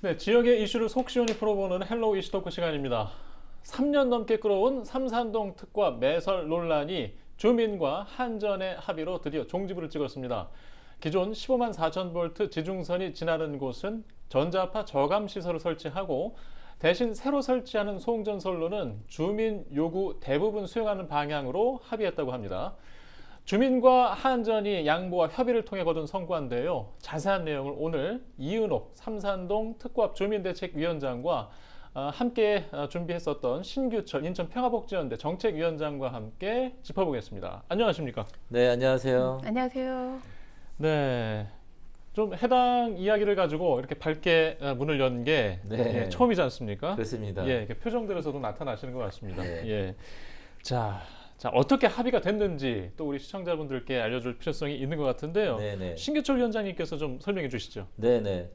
네, 지역의 이슈를 속 시원히 풀어보는 헬로우 이슈토크 시간입니다. 3년 넘게 끌어온 삼산동 특과 매설 논란이 주민과 한전의 합의로 드디어 종지부를 찍었습니다. 기존 15만 4천 볼트 지중선이 지나는 곳은 전자파 저감 시설을 설치하고 대신 새로 설치하는 소음전선로는 주민 요구 대부분 수용하는 방향으로 합의했다고 합니다. 주민과 한전이 양보와 협의를 통해 거둔 성과인데요. 자세한 내용을 오늘 이은옥 삼산동 특구합 주민대책위원장과 함께 준비했었던 신규철 인천평화복지연대 정책위원장과 함께 짚어보겠습니다. 안녕하십니까? 네, 안녕하세요. 안녕하세요. 네, 좀 해당 이야기를 가지고 이렇게 밝게 문을 연 게 네. 처음이지 않습니까? 그렇습니다. 예, 이렇게 표정들에서도 나타나시는 것 같습니다. 네. 예, 자, 어떻게 합의가 됐는지 또 우리 시청자분들께 알려줄 필요성이 있는 것 같은데요. 네네. 신규철 위원장님께서 좀 설명해 주시죠. 네네.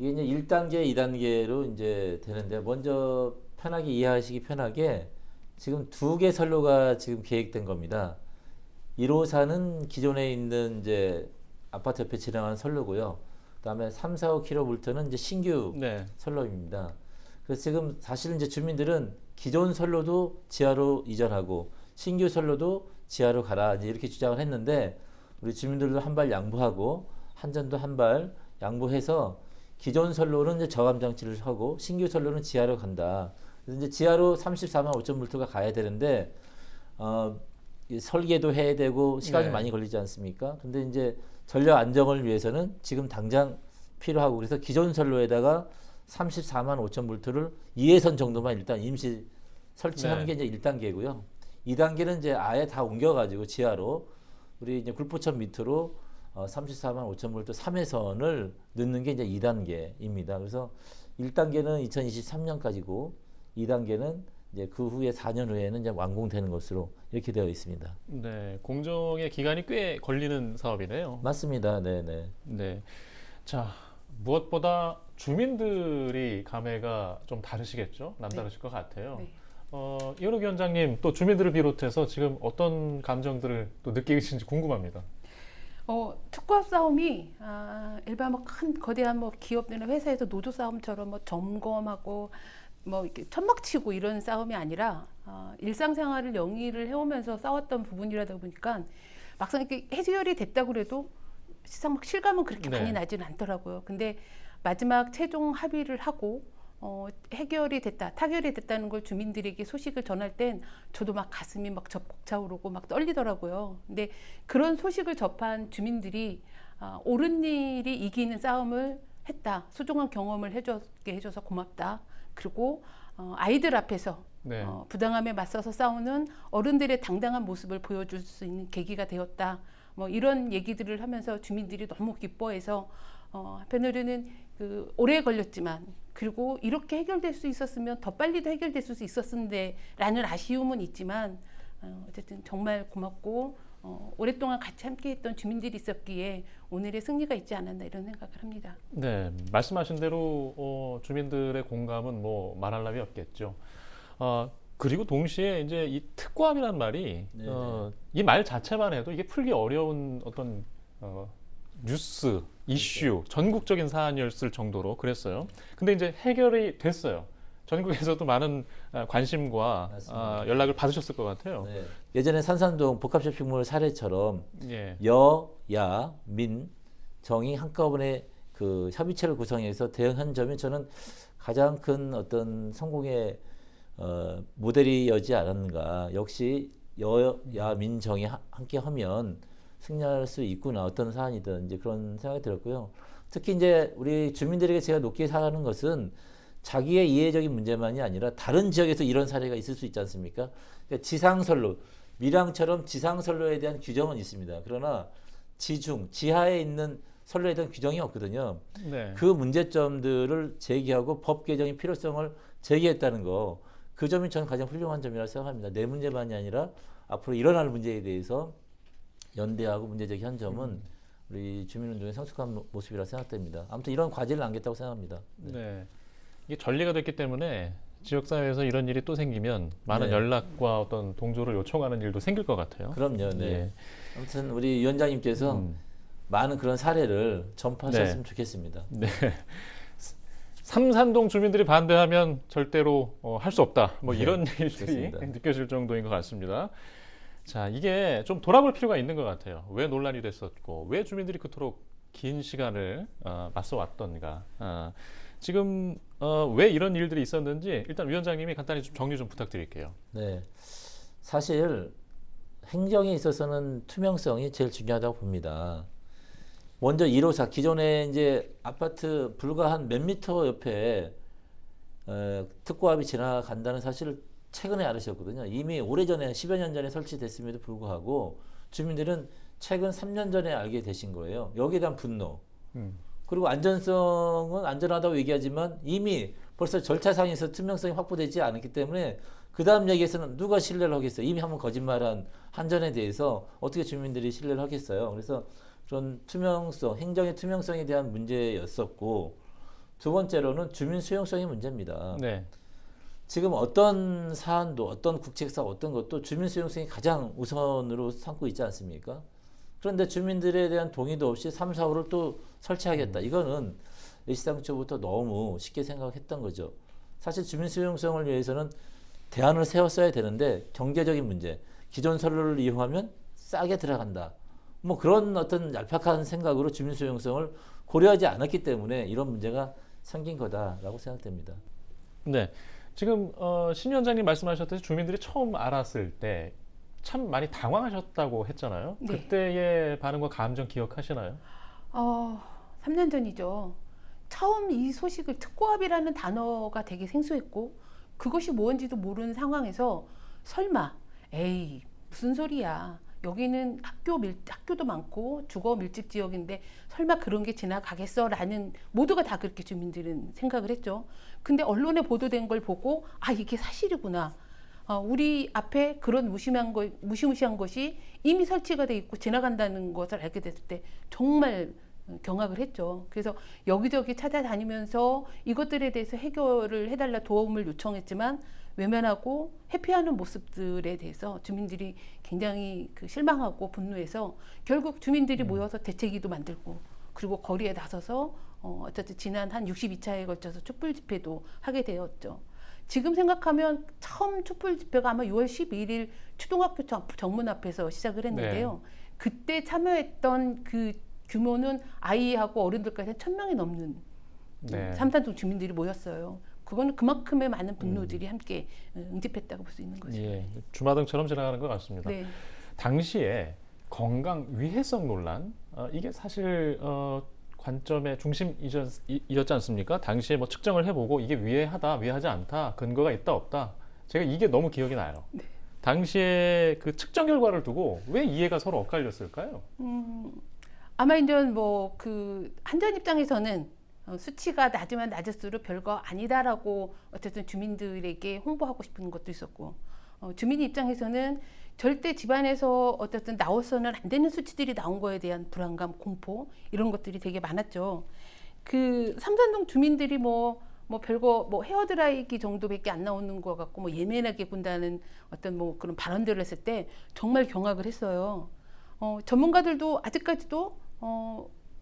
이게 이제 1단계, 2단계로 이제 되는데 먼저 편하게 이해하시기 편하게 지금 두 개 선로가 지금 계획된 겁니다. 1호사는 기존에 있는 이제 아파트 옆에 지나가는 선로고요. 그다음에 3, 4, 5km는 이제 신규 네. 선로입니다. 그래서 지금 사실 이제 주민들은 기존 선로도 지하로 이전하고 신규 선로도 지하로 가라 이제 이렇게 주장을 했는데 우리 주민들도 한 발 양보하고 한전도 한 발 양보해서 기존 선로는 이제 저감 장치를 하고 신규 선로는 지하로 간다. 그래서 이제 지하로 34만 5천 볼트가 가야 되는데 이 설계도 해야 되고 시간이 네. 많이 걸리지 않습니까? 근데 이제 전력 안정을 위해서는 지금 당장 필요하고 그래서 기존 선로에다가 34만 5천 볼트를 2회선 정도만 일단 임시 설치하는 네. 게 이제 1단계고요. 2단계는 이제 아예 다 옮겨가지고 지하로 우리 이제 굴포천 밑으로 34만 5천 볼트 3회선을 넣는 게 이제 2단계입니다. 그래서 1단계는 2023년까지고 2단계는 이제 그 후에 4년 후에는 이제 완공되는 것으로 이렇게 되어 있습니다. 네, 공정의 기간이 꽤 걸리는 사업이네요. 맞습니다. 네네. 네, 자 무엇보다 주민들이 감회가 좀 다르시겠죠? 남다르실 것 같아요. 네. 이은옥 위원장님 또 주민들을 비롯해서 지금 어떤 감정들을 또 느끼신지 궁금합니다. 특과 싸움이 일반 뭐 큰 거대한 뭐 기업들이나 회사에서 노조 싸움처럼 뭐 점검하고 뭐 이렇게 천막치고 이런 싸움이 아니라 일상생활을 영위를 해오면서 싸웠던 부분이라다 보니까 막상 이렇게 해결이 됐다고 그래도 시상 막 실감은 그렇게 네. 많이 나지는 않더라고요. 근데 마지막 최종 합의를 하고 해결이 됐다, 타결이 됐다는 걸 주민들에게 소식을 전할 땐 저도 막 가슴이 막 벅차오르고 막 떨리더라고요. 근데 그런 소식을 접한 주민들이 옳은 일이 이기는 싸움을 했다, 소중한 경험을 해줘서 고맙다. 그리고 아이들 앞에서 네. 부당함에 맞서서 싸우는 어른들의 당당한 모습을 보여줄 수 있는 계기가 되었다. 뭐 이런 얘기들을 하면서 주민들이 너무 기뻐해서 한편으로는 오래 걸렸지만 그리고 이렇게 해결될 수 있었으면 더 빨리도 해결됐을 수 있었는데 라는 아쉬움은 있지만 어쨌든 정말 고맙고 오랫동안 같이 함께했던 주민들이 있었기에 오늘의 승리가 있지 않았나 이런 생각을 합니다. 네, 말씀하신 대로 주민들의 공감은 뭐 말할 나위 없겠죠. 그리고 동시에 이제 이 특구함이란 말이 이 말 자체만 해도 이게 풀기 어려운 어떤 뉴스, 이슈, 전국적인 사안이었을 정도로 그랬어요. 근데 이제 해결이 됐어요. 전국에서도 많은 관심과 연락을 받으셨을 것 같아요. 네. 예전에 산산동 복합쇼핑몰 사례처럼 예. 여, 야, 민, 정이 한꺼번에 그 협의체를 구성해서 대응한 점이 저는 가장 큰 어떤 성공의 모델이었지 않았는가. 역시 여, 야, 민, 정이 함께 하면 승리할 수 있구나. 어떤 사안이든 이제 그런 생각이 들었고요. 특히 이제 우리 주민들에게 제가 높게 사는 것은 자기의 이해적인 문제만이 아니라 다른 지역에서 이런 사례가 있을 수 있지 않습니까? 그러니까 지상선로, 밀양처럼 지상선로에 대한 규정은 있습니다. 그러나 지중, 지하에 있는 선로에 대한 규정이 없거든요. 네. 그 문제점들을 제기하고 법 개정의 필요성을 제기했다는 거, 그 점이 저는 가장 훌륭한 점이라고 생각합니다. 내 문제만이 아니라 앞으로 일어날 문제에 대해서 연대하고 문제 제기한 점은 우리 주민운동의 성숙한 모습이라고 생각됩니다. 아무튼 이런 과제를 남겼다고 생각합니다. 네. 이게 전리가 됐기 때문에 지역사회에서 이런 일이 또 생기면 많은 네. 연락과 어떤 동조를 요청하는 일도 생길 것 같아요. 그럼요. 네. 예. 아무튼 우리 위원장님께서 많은 그런 사례를 전파하셨으면 네. 좋겠습니다. 네. 삼산동 주민들이 반대하면 절대로 할 수 없다. 뭐 네, 이런 일들이 그렇습니다. 느껴질 정도인 것 같습니다. 자, 이게 좀 돌아볼 필요가 있는 것 같아요. 왜 논란이 됐었고, 왜 주민들이 그토록 긴 시간을 맞서 왔던가. 지금 왜 이런 일들이 있었는지 일단 위원장님이 간단히 좀 정리 좀 부탁드릴게요. 네, 사실 행정에 있어서는 투명성이 제일 중요하다고 봅니다. 먼저 1호사 기존에 이제 아파트 불과 한 몇 미터 옆에 특고압이 지나간다는 사실을 최근에 알으셨거든요. 이미 오래전에 10여 년 전에 설치됐음에도 불구하고 주민들은 최근 3년 전에 알게 되신 거예요. 여기에 대한 분노. 그리고 안전성은 안전하다고 얘기하지만 이미 벌써 절차상에서 투명성이 확보되지 않았기 때문에 그 다음 얘기에서는 누가 신뢰를 하겠어요. 이미 한번 거짓말한 한전에 대해서 어떻게 주민들이 신뢰를 하겠어요. 그래서 그런 투명성, 행정의 투명성에 대한 문제였었고, 두 번째로는 주민 수용성의 문제입니다. 네. 지금 어떤 사안도 어떤 국책사 어떤 것도 주민 수용성이 가장 우선으로 삼고 있지 않습니까? 그런데 주민들에 대한 동의도 없이 3, 4호를 또 설치하겠다. 이거는 일시당초부터 너무 쉽게 생각했던 거죠. 사실 주민 수용성을 위해서는 대안을 세웠어야 되는데 경제적인 문제, 기존 선로를 이용하면 싸게 들어간다. 뭐 그런 어떤 얄팍한 생각으로 주민 수용성을 고려하지 않았기 때문에 이런 문제가 생긴 거다라고 생각됩니다. 네. 지금 신 위원장님 말씀하셨듯이 주민들이 처음 알았을 때 참 많이 당황하셨다고 했잖아요. 네. 그때의 반응과 감정 기억하시나요? 3년 전이죠. 처음 이 소식을 특고압이라는 단어가 되게 생소했고 그것이 뭔지도 모르는 상황에서 설마 에이 무슨 소리야. 여기는 학교도 많고 주거 밀집 지역인데 설마 그런 게 지나가겠어라는 모두가 다 그렇게 주민들은 생각을 했죠. 근데 언론에 보도된 걸 보고 아 이게 사실이구나. 우리 앞에 그런 무시무시한 것이 이미 설치가 돼 있고 지나간다는 것을 알게 됐을 때 정말 경악을 했죠. 그래서 여기저기 찾아다니면서 이것들에 대해서 해결을 해달라 도움을 요청했지만 외면하고 회피하는 모습들에 대해서 주민들이 굉장히 실망하고 분노해서 결국 주민들이 모여서 대책위도 만들고 그리고 거리에 나서서 어쨌든 지난 한 62차에 걸쳐서 촛불 집회도 하게 되었죠. 지금 생각하면 처음 촛불 집회가 아마 6월 12일 초등학교 정문 앞에서 시작을 했는데요. 네. 그때 참여했던 그 규모는 아이하고 어른들까지 1,000명이 넘는 네. 삼산동 주민들이 모였어요. 그거는 그만큼의 많은 분노들이 함께 응집했다고 볼 수 있는 거죠. 예, 주마등처럼 지나가는 것 같습니다. 네. 당시에 건강 위해성 논란 이게 사실 관점의 중심이었지 않습니까? 당시에 뭐 측정을 해보고 이게 위해하다, 위해하지 않다, 근거가 있다 없다. 제가 이게 너무 기억이 나요. 네. 당시에 그 측정 결과를 두고 왜 이해가 서로 엇갈렸을까요? 아마 이제 뭐 한전 입장에서는 수치가 낮으면 낮을수록 별거 아니다라고 어쨌든 주민들에게 홍보하고 싶은 것도 있었고 주민 입장에서는 절대 집안에서 어쨌든 나와서는 안 되는 수치들이 나온 거에 대한 불안감, 공포 이런 것들이 되게 많았죠. 삼산동 주민들이 뭐 별거 헤어드라이기 정도밖에 안 나오는 것 같고 뭐 예민하게 군다는 어떤 뭐 그런 발언들을 했을 때 정말 경악을 했어요. 전문가들도 아직까지도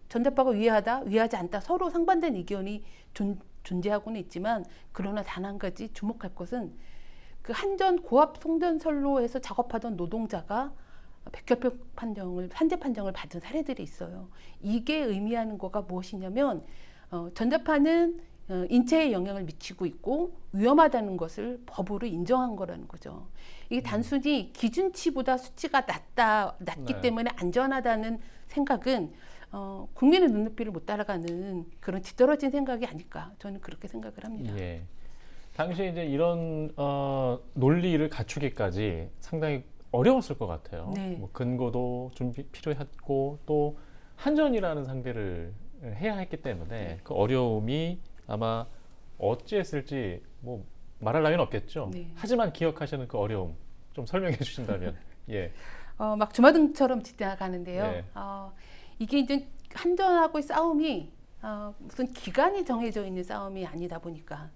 전자파가 위해하다, 위해하지 않다 서로 상반된 의견이 존재하고는 있지만 그러나 단 한 가지 주목할 것은 그 한전 고압 송전선로에서 작업하던 노동자가 백혈병 산재 판정을 받은 사례들이 있어요. 이게 의미하는 거가 무엇이냐면 전자파는 인체에 영향을 미치고 있고 위험하다는 것을 법으로 인정한 거라는 거죠. 이게 단순히 기준치보다 수치가 낮기 네. 때문에 안전하다는 생각은 국민의 눈높이를 못 따라가는 그런 뒤떨어진 생각이 아닐까 저는 그렇게 생각을 합니다. 예. 당시에 이제 이런 논리를 갖추기까지 상당히 어려웠을 것 같아요. 네. 뭐 근거도 준비 필요했고 또 한전이라는 상대를 해야 했기 때문에 그 어려움이 아마 어찌했을지 뭐 말할 나위는 없겠죠. 네. 하지만 기억하시는 그 어려움 좀 설명해 주신다면. 예. 막 주마등처럼 지나가는데요. 네. 이게 이제 한전하고의 싸움이 무슨 기간이 정해져 있는 싸움이 아니다 보니까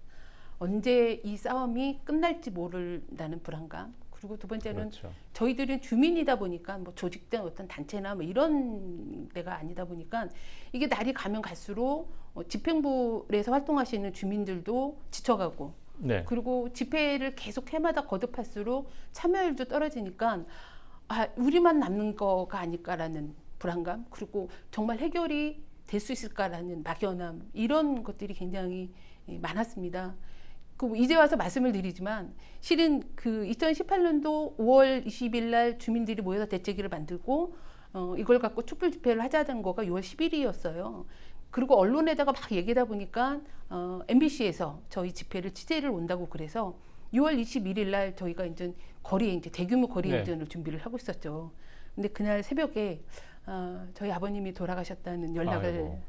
언제 이 싸움이 끝날지 모른다는 불안감. 그리고 두 번째는 그렇죠. 저희들은 주민이다 보니까 뭐 조직된 어떤 단체나 뭐 이런 데가 아니다 보니까 이게 날이 가면 갈수록 집행부에서 활동하시는 주민들도 지쳐가고 네. 그리고 집회를 계속 해마다 거듭할수록 참여율도 떨어지니까 우리만 남는 거가 아닐까라는 불안감 그리고 정말 해결이 될 수 있을까라는 막연함 이런 것들이 굉장히 많았습니다. 이제 와서 말씀을 드리지만 실은 그 2018년도 5월 20일 날 주민들이 모여서 대책위를 만들고 이걸 갖고 촛불 집회를 하자는 거가 6월 10일이었어요. 그리고 언론에다가 막 얘기하다 보니까 MBC에서 저희 집회를 취재를 온다고 그래서 6월 21일 날 저희가 이제 대규모 거리 행진을 준비를 하고 있었죠. 근데 그날 새벽에 저희 아버님이 돌아가셨다는 연락을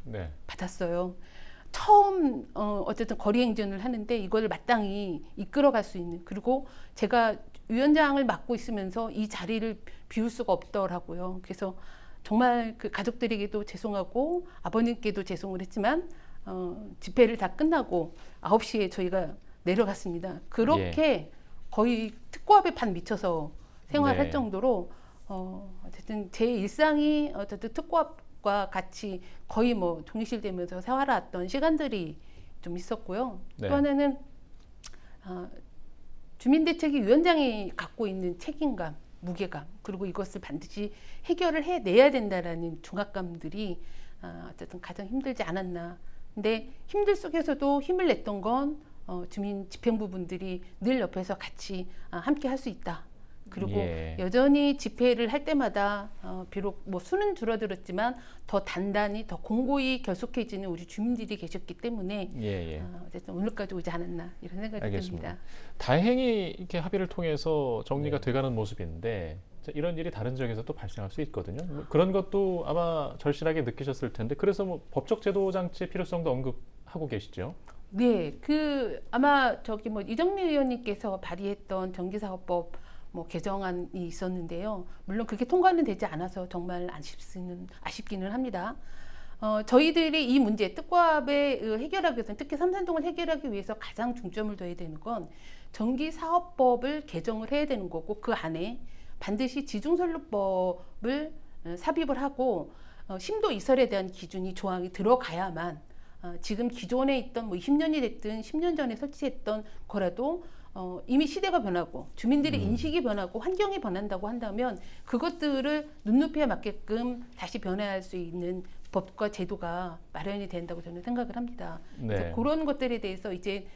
받았어요. 처음 어쨌든 거리 행진을 하는데 이걸 마땅히 이끌어갈 수 있는 그리고 제가 위원장을 맡고 있으면서 이 자리를 비울 수가 없더라고요. 그래서 정말 그 가족들에게도 죄송하고 아버님께도 죄송을 했지만 집회를 다 끝나고 9시에 저희가 내려갔습니다. 그렇게 거의 특고압에 반 미쳐서 생활할 정도로 어쨌든 제 일상이 어쨌든 특고압과 같이 거의 뭐 동일시되면서 생활해왔던 시간들이 좀 있었고요. 또 하나는 주민대책위 위원장이 갖고 있는 책임감, 무게감 그리고 이것을 반드시 해결을 해내야 된다라는 중압감들이 어쨌든 가장 힘들지 않았나. 근데 힘들 속에서도 힘을 냈던 건 주민 집행부분들이 늘 옆에서 같이 함께 할 수 있다. 그리고 여전히 집회를 할 때마다 비록 뭐 수는 줄어들었지만 더 단단히 더 공고히 결속해지는 우리 주민들이 계셨기 때문에 어쨌든 오늘까지 오지 않았나 이런 생각이 듭니다. 다행히 이렇게 합의를 통해서 정리가 돼가는 모습인데 이런 일이 다른 지역에서 또 발생할 수 있거든요. 뭐 그런 것도 아마 절실하게 느끼셨을 텐데 그래서 뭐 법적 제도 장치의 필요성도 언급하고 계시죠? 네, 아마 뭐 이정미 의원님께서 발의했던 전기사업법 개정안이 있었는데요. 물론 그게 통과는 되지 않아서 정말 아쉽기는 합니다. 저희들이 이 문제, 특고압을 해결하기 위해서는 특히 삼산동을 해결하기 위해서 가장 중점을 둬야 되는 건 전기사업법을 개정을 해야 되는 거고 그 안에 반드시 지중선로법을 삽입을 하고 심도 이설에 대한 기준이 조항이 들어가야만 지금 기존에 있던 20년이 됐든 10년 전에 설치했던 거라도 이미 시대가 변하고 주민들의 인식이 변하고 환경이 변한다고 한다면 그것들을 눈높이에 맞게끔 다시 변화할 수 있는 법과 제도가 마련이 된다고 저는 생각을 합니다. 그래서 그런 것들에 대해서 이제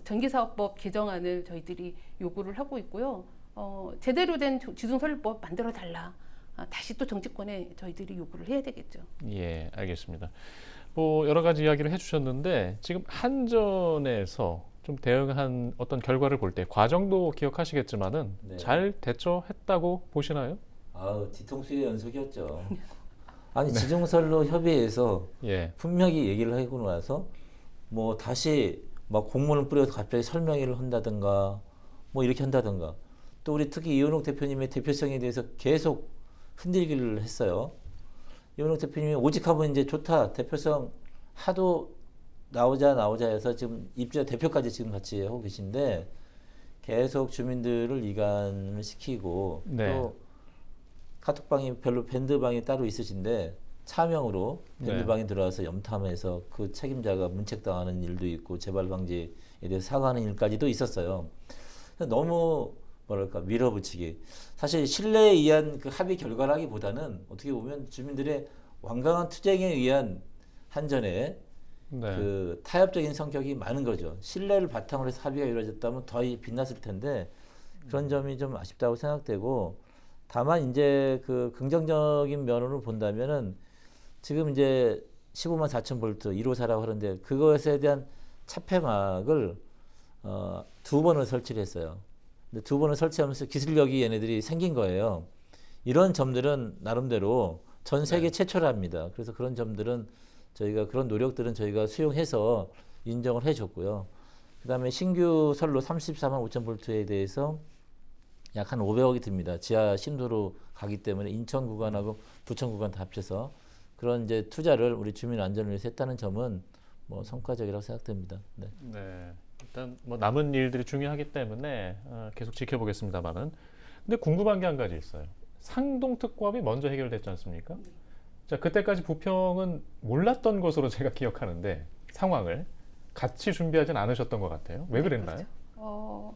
전기사업법 개정안을 저희들이 요구를 하고 있고요. 제대로 된 지중선로법 만들어 달라. 다시 또 정치권에 저희들이 요구를 해야 되겠죠. 예, 알겠습니다. 뭐 여러 가지 이야기를 해주셨는데 지금 한전에서 좀 대응한 어떤 결과를 볼 때 과정도 기억하시겠지만은 잘 대처했다고 보시나요? 뒤통수의 연속이었죠. 아니 지중선로 협의회에서 분명히 얘기를 하고 나서 뭐 다시 막 공문을 뿌려서 갑자기 설명회를 한다든가 뭐 이렇게 한다든가 또 우리 특히 이현욱 대표님의 대표성에 대해서 계속 흔들기를 했어요. 이현욱 대표님이 오직 하면 이제 좋다 대표성 하도 나오자 해서 지금 입주자 대표까지 지금 같이 하고 계신데 계속 주민들을 이간을 시키고 또 카톡방이 별로 밴드방이 따로 있으신데 차명으로 밴드방에 들어와서 염탐해서 그 책임자가 문책당하는 일도 있고 재발 방지에 대해서 사과하는 일까지도 있었어요. 너무 뭐랄까 밀어붙이기. 사실 신뢰에 의한 그 합의 결과라기보다는 어떻게 보면 주민들의 완강한 투쟁에 의한 한전의 그 타협적인 성격이 많은 거죠. 신뢰를 바탕으로 해서 합의가 이루어졌다면 더 빛났을 텐데 그런 점이 좀 아쉽다고 생각되고 다만 이제 그 긍정적인 면으로 본다면은 지금 이제 15만 4천 볼트 1호사라고 하는데 그것에 대한 차폐막을 2번을 설치를 했어요. 근데 2번을 설치하면서 기술력이 얘네들이 생긴 거예요. 이런 점들은 나름대로 전 세계 최초랍니다. 그래서 그런 점들은 저희가 그런 노력들은 저희가 수용해서 인정을 해줬고요. 그 다음에 신규 선로 34만 5천 볼트에 대해서 약 한 500억이 듭니다. 지하 심도로 가기 때문에 인천 구간하고 부천 구간 다 합쳐서 그런 이제 투자를 우리 주민 안전을 위해서 했다는 점은 뭐 성과적이라고 생각됩니다. 일단 뭐 남은 일들이 중요하기 때문에 계속 지켜보겠습니다만은 근데 궁금한 게 한 가지 있어요. 상동 특고압이 먼저 해결됐지 않습니까? 자, 그때까지 부평은 몰랐던 것으로 제가 기억하는데 상황을 같이 준비하진 않으셨던 것 같아요. 왜 네, 그랬나요? 그렇죠.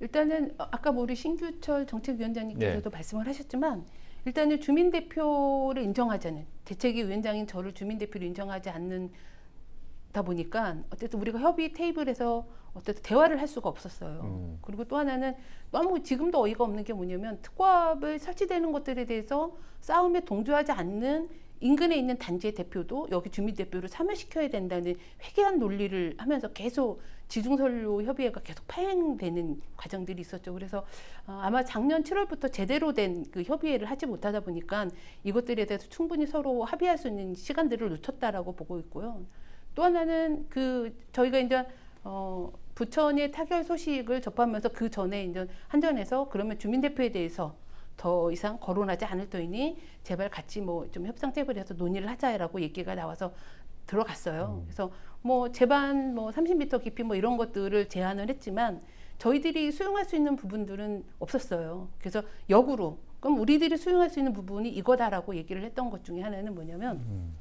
일단은 아까 뭐 우리 신규철 정책위원장님께서도 말씀을 하셨지만 일단은 주민대표를 인정하자는 대책위 위원장인 저를 주민대표로 인정하지 않는다 보니까 어쨌든 우리가 협의 테이블에서 어쨌든 대화를 할 수가 없었어요. 그리고 또 하나는 너무 지금도 어이가 없는 게 뭐냐면 특과업을 설치되는 것들에 대해서 싸움에 동조하지 않는 인근에 있는 단지의 대표도 여기 주민대표로 참여시켜야 된다는 회개한 논리를 하면서 계속 지중선로 협의회가 계속 파행되는 과정들이 있었죠. 그래서 아마 작년 7월부터 제대로 된 그 협의회를 하지 못하다 보니까 이것들에 대해서 충분히 서로 합의할 수 있는 시간들을 놓쳤다라고 보고 있고요. 또 하나는 그 저희가 이제 부천의 타결 소식을 접하면서 그 전에 이제 한전에서 그러면 주민대표에 대해서 더 이상 거론하지 않을 터이니 제발 같이 뭐 좀 협상 테이블에서 논의를 하자라고 얘기가 나와서 들어갔어요. 그래서 뭐 제반 뭐 30m 깊이 뭐 이런 것들을 제안을 했지만 저희들이 수용할 수 있는 부분들은 없었어요. 그래서 역으로 그럼 우리들이 수용할 수 있는 부분이 이거다라고 얘기를 했던 것 중에 하나는 뭐냐면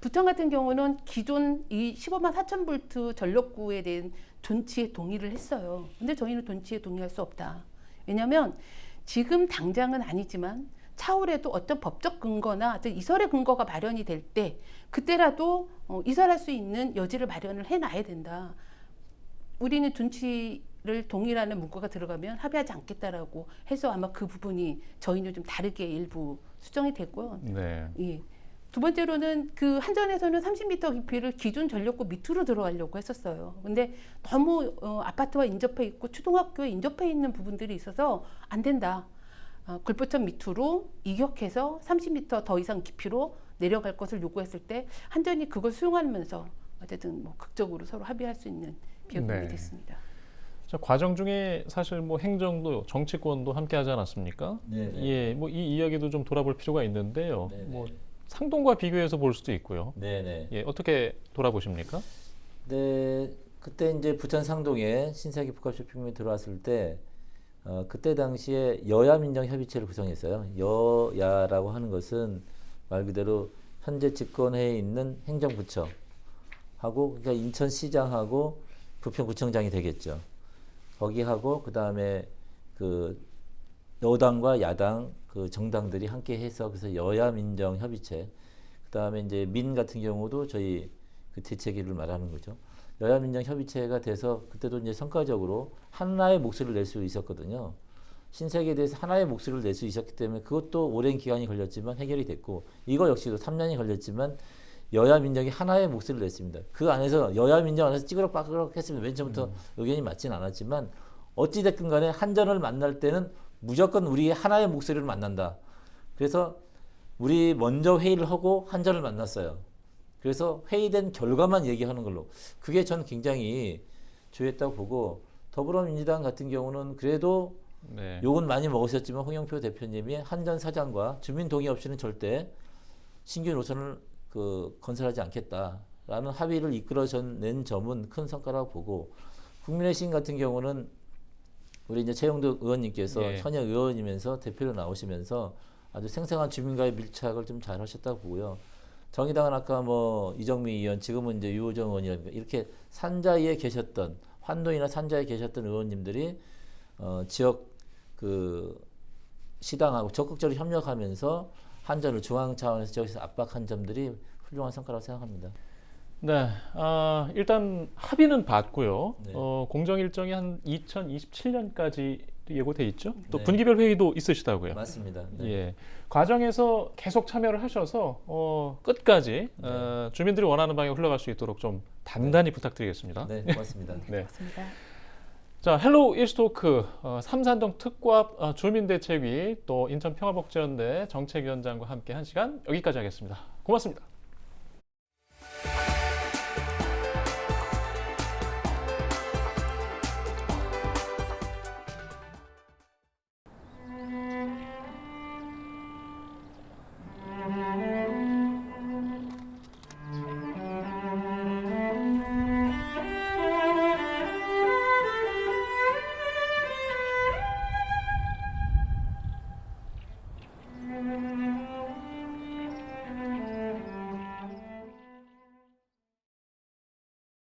부천 같은 경우는 기존 이 15만 4천 볼트 전력구에 대한 존치에 동의를 했어요. 근데 저희는 존치에 동의할 수 없다. 왜냐하면 지금 당장은 아니지만 차후에도 어떤 법적 근거나 어떤 이설의 근거가 마련이 될 때 그때라도 이설할 수 있는 여지를 마련을 해놔야 된다. 우리는 존치를 동의라는 문구가 들어가면 합의하지 않겠다라고 해서 아마 그 부분이 저희는 좀 다르게 일부 수정이 됐고요. 네. 예. 두 번째로는 그 한전에서는 30m 깊이를 기존 전력구 밑으로 들어가려고 했었어요. 근데 너무 아파트와 인접해 있고 초등학교에 인접해 있는 부분들이 있어서 안 된다. 굴포천 밑으로 이격해서 30m 더 이상 깊이로 내려갈 것을 요구했을 때 한전이 그걸 수용하면서 어쨌든 뭐 극적으로 서로 합의할 수 있는 비협력이 네. 됐습니다. 자, 과정 중에 사실 뭐 행정도 정치권도 함께 하지 않았습니까? 네네. 예, 뭐 이 이야기도 좀 돌아볼 필요가 있는데요. 네네. 뭐 상동과 비교해서 볼 수도 있고요. 네네. 예, 어떻게 돌아보십니까? 네, 그때 이제 부천 상동에 신세계 복합쇼핑몰이 들어왔을 때 그때 당시에 여야 민정 협의체를 구성했어요. 여야라고 하는 것은 말 그대로 현재 집권해에 있는 행정부처하고 그러니까 인천시장하고 부평구청장이 되겠죠. 거기하고 그 다음에 그 여당과 야당 그 정당들이 함께 해서 그래서 여야 민정 협의체. 그 다음에 이제 민 같은 경우도 저희 그 대책위를 말하는 거죠. 여야 민정 협의체가 돼서 그때도 이제 성과적으로 하나의 목소리를 낼 수 있었거든요. 신세계에 대해서 하나의 목소리를 낼 수 있었기 때문에 그것도 오랜 기간이 걸렸지만 해결이 됐고 이거 역시도 3년이 걸렸지만 여야 민정이 하나의 목소리를 냈습니다. 그 안에서 여야 민정 안에서 찌그럭빠그럭 했습니다. 맨 처음부터 의견이 맞지는 않았지만 어찌됐든 간에 한전을 만날 때는 무조건 우리 하나의 목소리를 만난다. 그래서 우리 먼저 회의를 하고 한전을 만났어요. 그래서 회의된 결과만 얘기하는 걸로. 그게 전 굉장히 주요했다고 보고 더불어민주당 같은 경우는 그래도 네. 욕은 많이 먹으셨지만 홍영표 대표님이 한전 사장과 주민 동의 없이는 절대 신규 노선을 건설하지 않겠다라는 합의를 이끌어낸 점은 큰 성과라고 보고 국민의힘 같은 경우는 우리 이제 최영도 의원님께서 예. 현역 의원이면서 대표로 나오시면서 아주 생생한 주민과의 밀착을 좀 잘 하셨다고 보고요. 정의당은 아까 뭐 이정미 의원, 지금은 이제 유호정 의원 이렇게 산자위에 계셨던 환도이나 산자위에 계셨던 의원님들이 지역 그 시당하고 적극적으로 협력하면서 한전을 중앙 차원에서 저기서 압박한 점들이 훌륭한 성과라고 생각합니다. 네, 일단 합의는 봤고요. 네. 공정 일정이 한 2027년까지 예고돼 있죠. 또 네. 분기별 회의도 있으시다고요. 맞습니다. 네. 예, 과정에서 계속 참여를 하셔서 끝까지 주민들이 원하는 방향으로 흘러갈 수 있도록 좀 단단히 부탁드리겠습니다. 네, 고맙습니다. 네. 맞습니다. 자, 헬로우 이스트토크 삼산동 특과 주민대책위 또 인천평화복지연대 정책위원장과 함께 한 시간 여기까지 하겠습니다. 고맙습니다.